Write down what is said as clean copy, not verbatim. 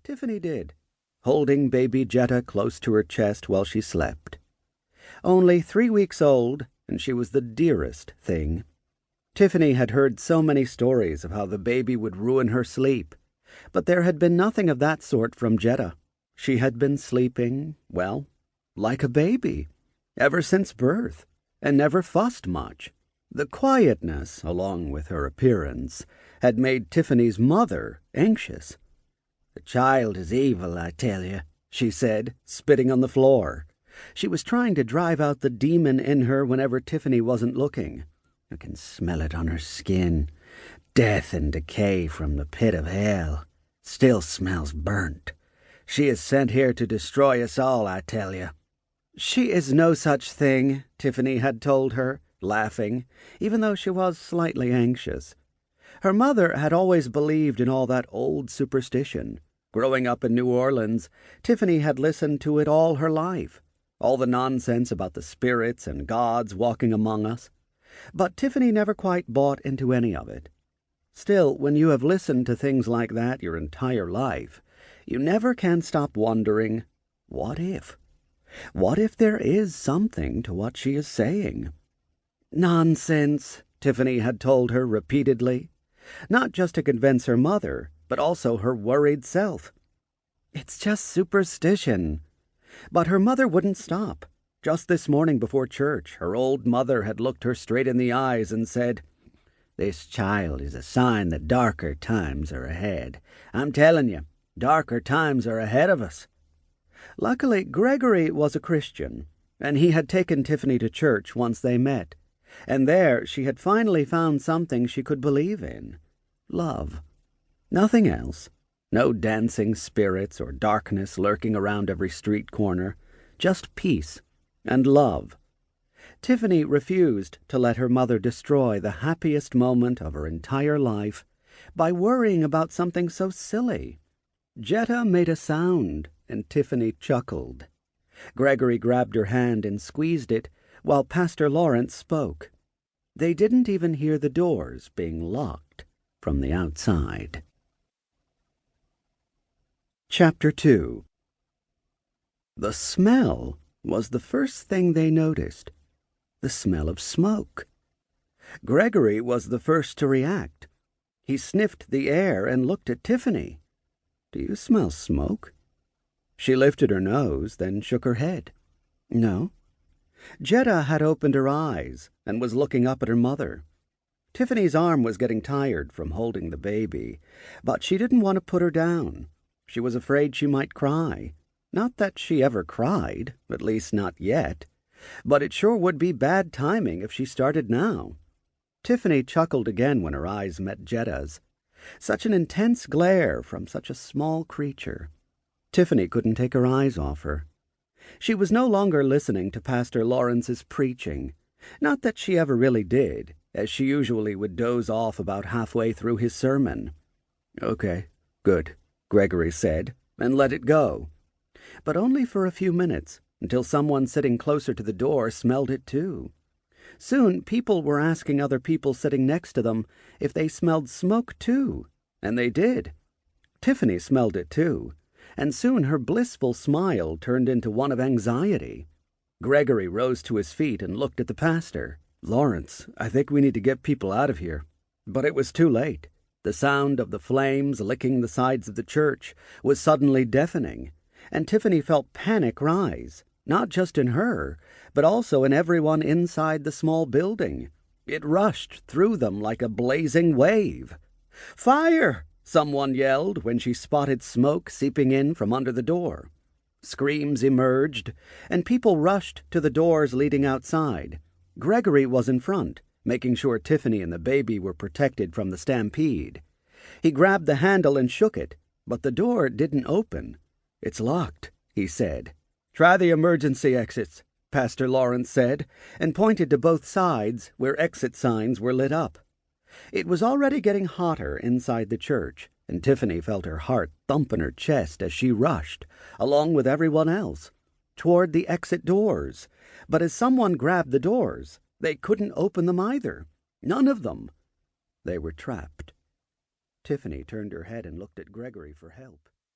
Tiffany did, holding baby Jetta close to her chest while she slept. Only 3 weeks old, and she was the dearest thing. Tiffany had heard so many stories of how the baby would ruin her sleep, but there had been nothing of that sort from Jetta. She had been sleeping, well, like a baby, ever since birth, and never fussed much. The quietness, along with her appearance, had made Tiffany's mother anxious. "The child is evil, I tell you," she said, spitting on the floor. She was trying to drive out the demon in her whenever Tiffany wasn't looking. "I can smell it on her skin. Death and decay from the pit of hell. Still smells burnt. She is sent here to destroy us all, I tell you." "She is no such thing," Tiffany had told her, laughing, even though she was slightly anxious. Her mother had always believed in all that old superstition. Growing up in New Orleans, Tiffany had listened to it all her life, all the nonsense about the spirits and gods walking among us. But Tiffany never quite bought into any of it. Still, when you have listened to things like that your entire life, you never can stop wondering, what if? What if there is something to what she is saying? "Nonsense," Tiffany had told her repeatedly, not just to convince her mother, but also her worried self. "It's just superstition." But her mother wouldn't stop. Just this morning before church, her old mother had looked her straight in the eyes and said, "This child is a sign that darker times are ahead. I'm telling you, darker times are ahead of us." Luckily, Gregory was a Christian, and he had taken Tiffany to church once they met, and there she had finally found something she could believe in: love. Nothing else. No dancing spirits or darkness lurking around every street corner. Just peace and love. Tiffany refused to let her mother destroy the happiest moment of her entire life by worrying about something so silly. Jetta made a sound, and Tiffany chuckled. Gregory grabbed her hand and squeezed it while Pastor Lawrence spoke. They didn't even hear the doors being locked from the outside. Chapter 2. The smell was the first thing they noticed. The smell of smoke. Gregory was the first to react. He sniffed the air and looked at Tiffany. "Do you smell smoke?" She lifted her nose, then shook her head. "No." Jetta had opened her eyes and was looking up at her mother. Tiffany's arm was getting tired from holding the baby, but she didn't want to put her down. She was afraid she might cry. Not that she ever cried, at least not yet, but it sure would be bad timing if she started now. Tiffany chuckled again when her eyes met Jetta's. Such an intense glare from such a small creature. Tiffany couldn't take her eyes off her. She was no longer listening to Pastor Lawrence's preaching. Not that she ever really did, as she usually would doze off about halfway through his sermon. "Okay, good," Gregory said, and let it go. But only for a few minutes, until someone sitting closer to the door smelled it too. Soon people were asking other people sitting next to them if they smelled smoke too, and they did. Tiffany smelled it too, and soon her blissful smile turned into one of anxiety. Gregory rose to his feet and looked at the pastor. "Lawrence, I think we need to get people out of here." But it was too late. The sound of the flames licking the sides of the church was suddenly deafening, and Tiffany felt panic rise, not just in her, but also in everyone inside the small building. It rushed through them like a blazing wave. "Fire!" someone yelled when she spotted smoke seeping in from under the door. Screams emerged, and people rushed to the doors leading outside. Gregory was in front, making sure Tiffany and the baby were protected from the stampede. He grabbed the handle and shook it, but the door didn't open. "It's locked," he said. "Try the emergency exits," Pastor Lawrence said, and pointed to both sides where exit signs were lit up. It was already getting hotter inside the church, and Tiffany felt her heart thump in her chest as she rushed, along with everyone else, toward the exit doors. But as someone grabbed the doors, they couldn't open them either. None of them. They were trapped. Tiffany turned her head and looked at Gregory for help.